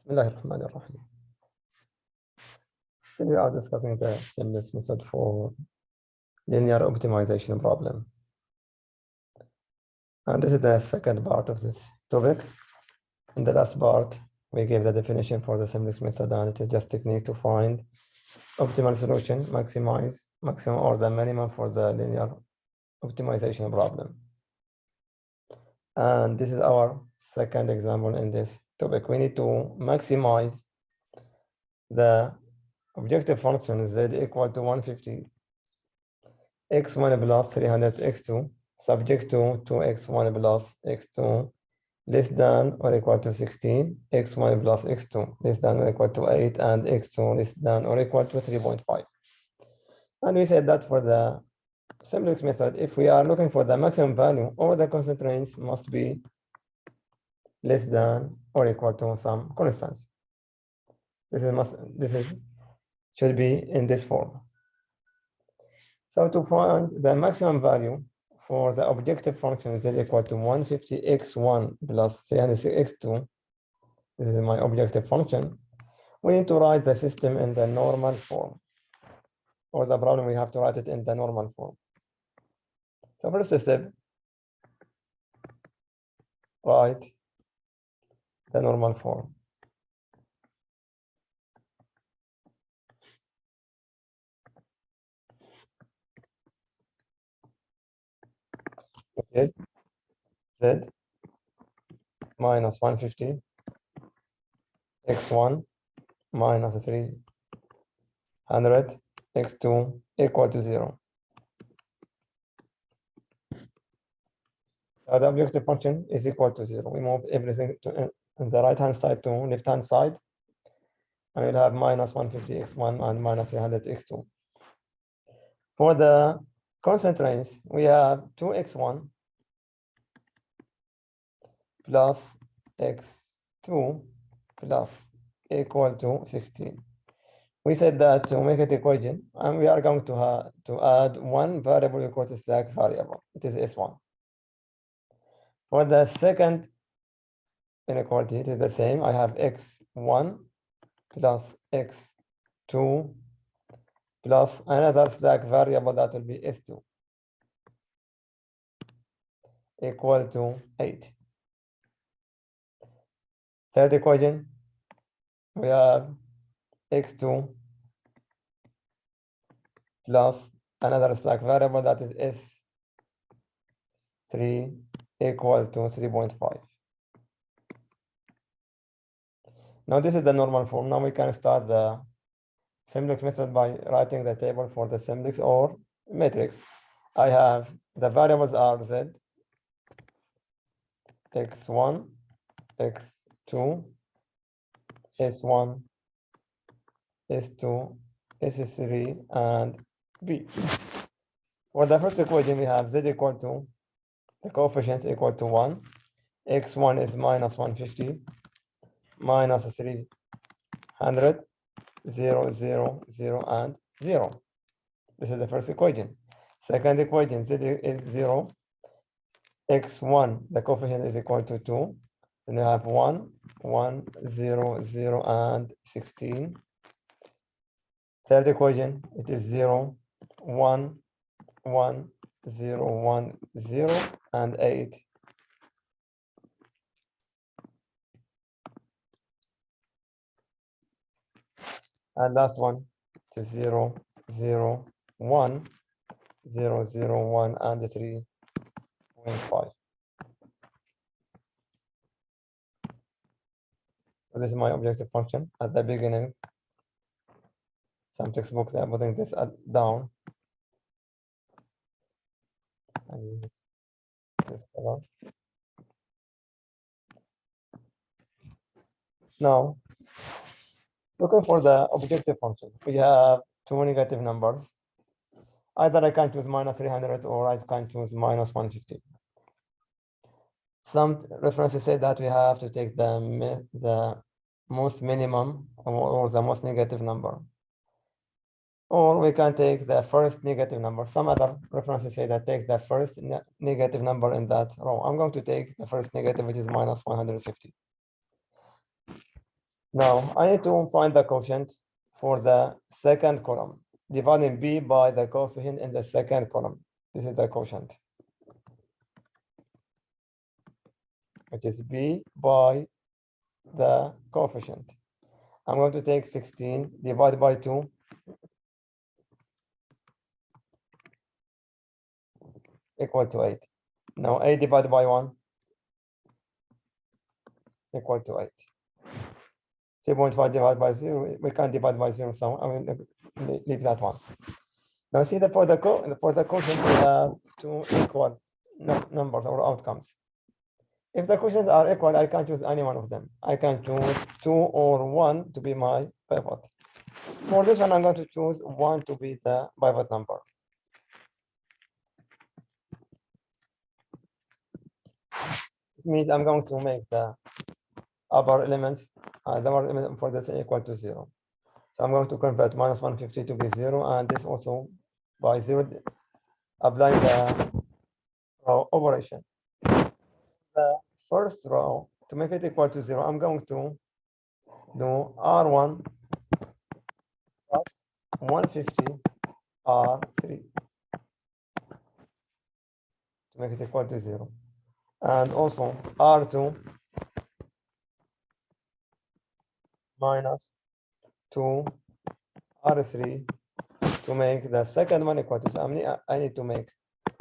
Bismillahirrahmanirrahim. Today we are discussing the Simplex method for linear optimization problem. And this is the second part of this topic. In the last part, we gave the definition for the Simplex method, and it is just technique to find optimal solution, maximum or the minimum for the linear optimization problem. And this is our second example in this topic. We need to maximize the objective function z equal to 150 x1 plus 300 x2 subject to 2x1 plus x2 less than or equal to 16, x1 plus x2 less than or equal to 8, and x2 less than or equal to 3.5. And we said that for the Simplex method, if we are looking for the maximum value, all the constraints must be less than or equal to some constants. This should be in this form. So to find the maximum value for the objective function z equal to 150 x1 plus 300 x2, this is my objective function, we need to write the system in the normal form. For the problem, we have to write it in the normal form. So first step, write the normal form. Is z minus 150 x1 minus 300 x2 equal to 0. So the objective function is equal to 0. We move everything to the right hand side to left hand side, and we'll have minus 150 x1 and minus 300 x2. For the constraints, we have 2x1 plus x2 plus equal to 16. We said that to make it equation, and we are going to add one variable equal to slack variable. It is s1. For the second inequality, it is the same. I have x1 plus x2 plus another slack variable that will be s2 equal to 8. Third equation, we have x2 plus another slack variable that is s3 equal to 3.5. Now this is the normal form. Now we can start the Simplex method by writing the table for the Simplex or matrix. I have the variables are z, x1, x2, s1, s2, s3, and b. For the first equation, we have z equal to, the coefficients equal to 1. x1 is minus 150, minus 300, 0, 0, 0, and 0. This is the first equation. Second equation, z is 0. x1, the coefficient is equal to 2. Then you have 1, 1, 0, 0, and 16. Third equation, it is 0, 1, 1, 0, 1, 0, and 8. And last one, it is 0, 0, 1, 0, 0, 1, and 3.5. So this is my objective function. At the beginning, some textbooks are putting this down. And this color. Now, looking for the objective function, we have two negative numbers. Either I can choose minus 300 or I can choose minus 150. Some references say that we have to take the most minimum or the most negative number. Or we can take the first negative number. Some other references say that take the first negative number in that row. I'm going to take the first negative, which is minus 150. Now I need to find the quotient for the second column, dividing b by the coefficient in the second column. This is the quotient, which is b by the coefficient. I'm going to take 16 divided by 2 equal to 8. Now 8 divided by 1 equal to 8. 3.5 divided by 0, we can't divide by 0, so I mean, leave that one. Now see that for the quotient, we have two equal numbers or outcomes. If the quotients are equal, I can choose any one of them. I can choose 2 or 1 to be my pivot. For this one, I'm going to choose 1 to be the pivot number. It means I'm going to make the upper element, the lower element for this equal to 0. So I'm going to convert minus 150 to be 0, and this also by 0, applying the row operation. The first row, to make it equal to 0, I'm going to do R1 plus 150 R3 to make it equal to 0. And also R2 minus 2 R3 to make the second one equal to 0. I need to make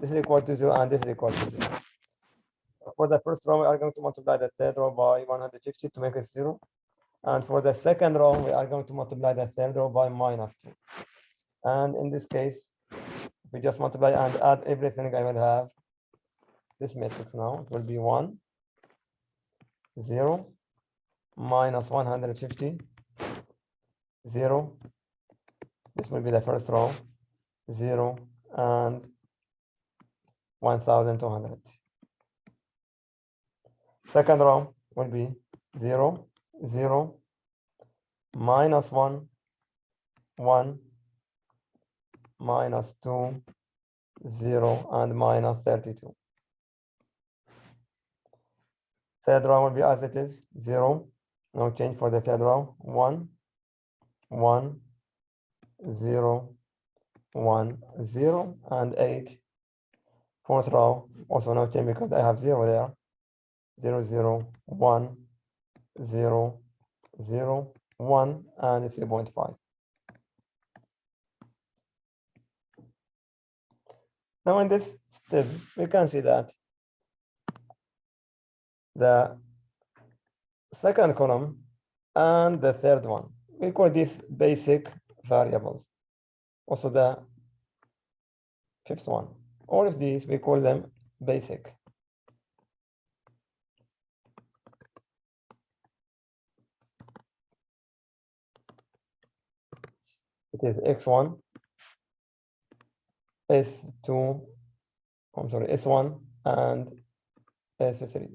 this is equal to 0 and this is equal to 0. For the first row, we are going to multiply the third row by 150 to make it 0. And for the second row, we are going to multiply the third row by minus 2. And in this case, if we just multiply and add everything, I will have this matrix now. It will be 1, 0, minus 150, 0. This will be the first row, 0, and 1,200. Second row will be 0, 0, minus 1, 1, minus 2, 0, and minus 32. Third row will be as it is, 0, no change for the third row, 1, 1, 0, 1, 0, and 8. Fourth row, also no change because I have 0 there, 0, 0, 1, 0, 0, 1, and it's 3.5. Now in this step, we can see that the second column and the third one, we call these basic variables. Also the fifth one, all of these, we call them basic. It is x1, s2, I'm sorry, s1 and s3.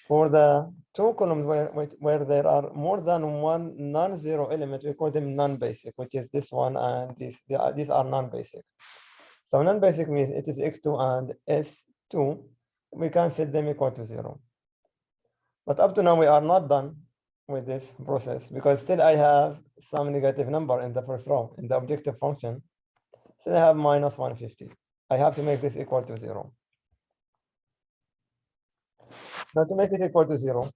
For the two columns where there are more than one non-zero element, we call them non-basic, which is this one and this. These are non-basic. So non-basic means it is x2 and s2. We can set them equal to 0. But up to now, we are not done with this process because still I have some negative number in the first row. In the objective function, still I have minus 150. I have to make this equal to 0. Now to make it equal to 0,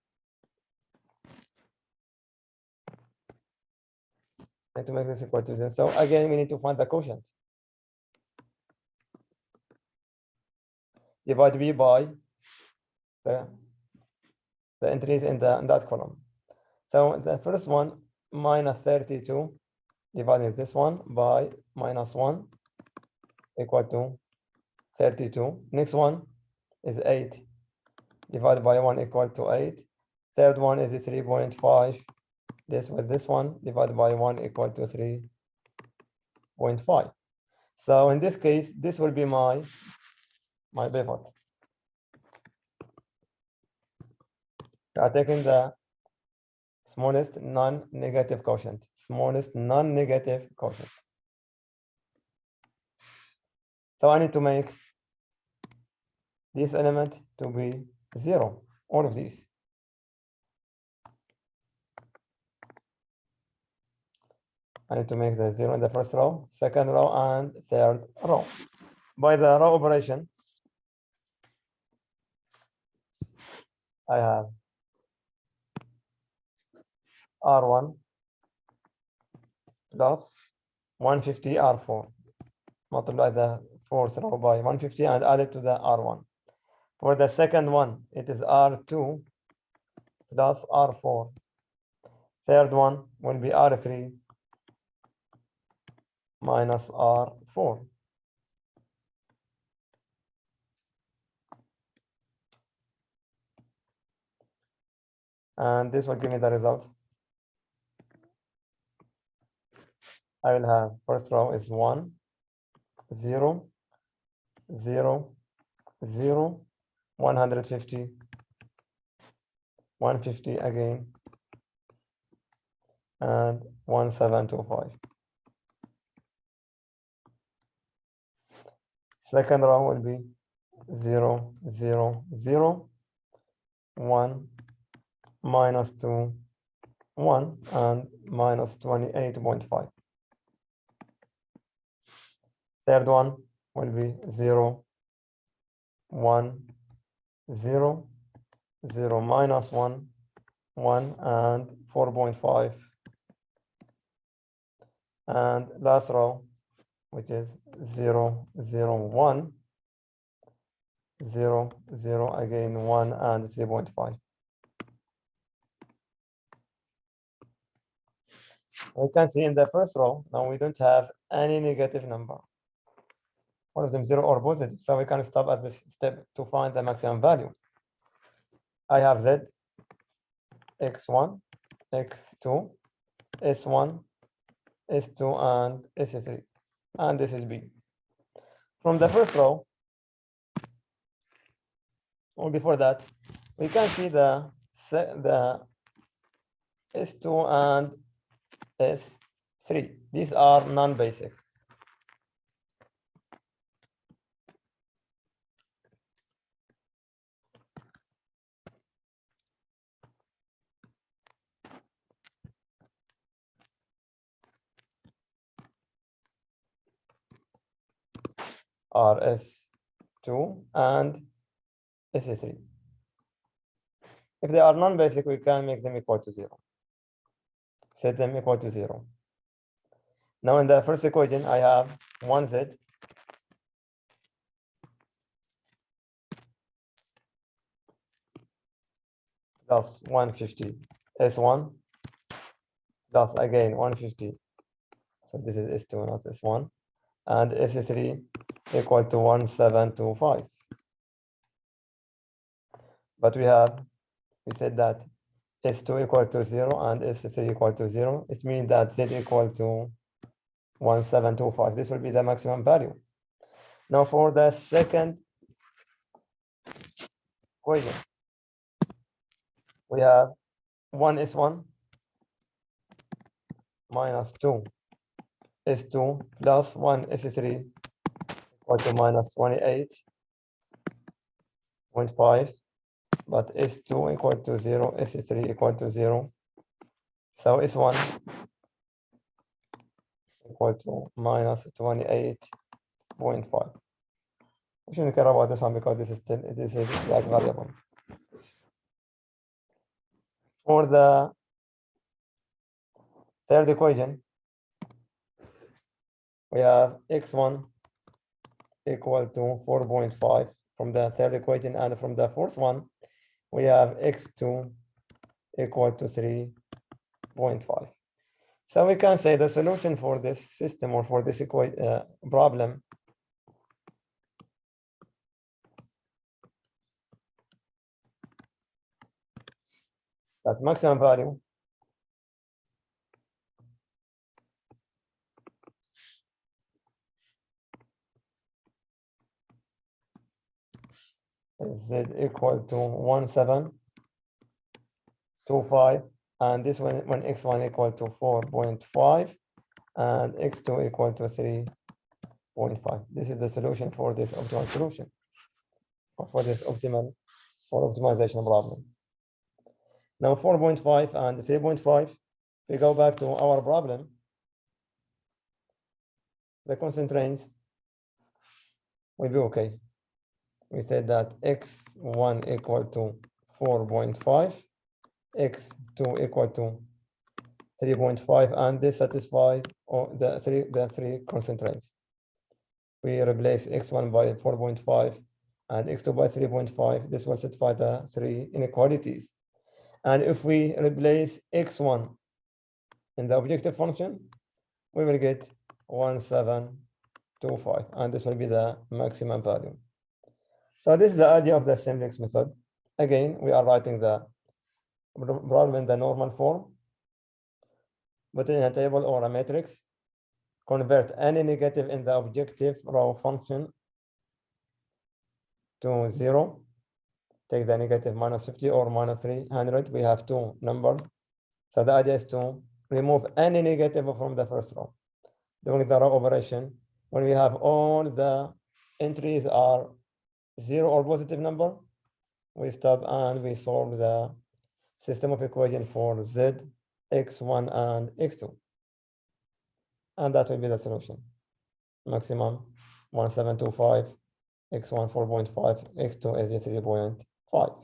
and to make this equal to 0. So again, we need to find the quotient. Divide b by the entries in that column. So the first one, minus 32, dividing this one by minus 1 equal to 32. Next one is 8 divided by 1 equal to 8. Third one is 3.5. This with this one divided by 1 equal to 3.5. So in this case, this will be my pivot. We are taking the smallest non-negative quotient. Smallest non-negative quotient. So I need to make this element to be 0, all of these. I need to make the 0 in the first row, second row, and third row. By the row operation, I have R1 plus 150 R4. Multiply the fourth row by 150 and add it to the R1. For the second one, it is R2 plus R4. Third one will be R3 minus R4. And this will give me the result. I will have first row is 1, 0, 0, 0, 150, 150 again, and 1725. Second row will be 0, 0, 0, 1, minus 2, 1, and minus 28.5. Third one will be 0, 1, 0, 0, minus 1, 1, and 4.5. And last row, which is 0, 0, 1, 0, 0, again 1, and 3.5. We can see in the first row, now we don't have any negative number. One of them 0 or positive, so we can stop at this step to find the maximum value. I have Z, X1, X2, S1, S2, and S3, and this is B. From the first row, or before that, we can see the S2 and S3. These are non-basic. RS2 and SS3. If they are non-basic, we can make them equal to 0. Set them equal to 0. Now in the first equation, I have 1Z plus 150 S1 plus again 150. So this is S2, not S1. And S3 equal to 1725. But we said that S2 equal to 0 and S3 equal to 0. It means that Z equal to 1725. This will be the maximum value. Now for the second equation, we have 1 S1 minus 2 S2 plus 1 S3 equal to minus 28.5. But S2 equal to 0, S3 equal to 0. So S1 equal to minus 28.5. We shouldn't care about this one because this is like variable. For the third equation, we have X1 equal to 4.5 from the third equation, and from the fourth one, we have X2 equal to 3.5. So we can say the solution for this system or for this problem that maximum value is Z equal to 1725, and this one when X1 equal to 4.5 and X2 equal to 3.5. This is the solution for this optimal solution, or for this optimization problem. Now 4.5 and 3.5, we go back to our problem. the constraints will be okay. We said that x1 equal to 4.5, x2 equal to 3.5, and this satisfies all the three constraints. We replace x1 by 4.5 and x2 by 3.5. This will satisfy the three inequalities. And if we replace x1 in the objective function, we will get 1725, and this will be the maximum value. So this is the idea of the Simplex method. Again, we are writing the problem in the normal form, put it in a table or a matrix, convert any negative in the objective row function to 0, take the negative minus 50 or minus 300. We have two numbers. So the idea is to remove any negative from the first row. Doing the row operation, when we have all the entries are 0 or positive number, we stop and we solve the system of equation for z, x1, and x2. And that will be the solution. Maximum 1725, x1 4.5, x2 is 3.5.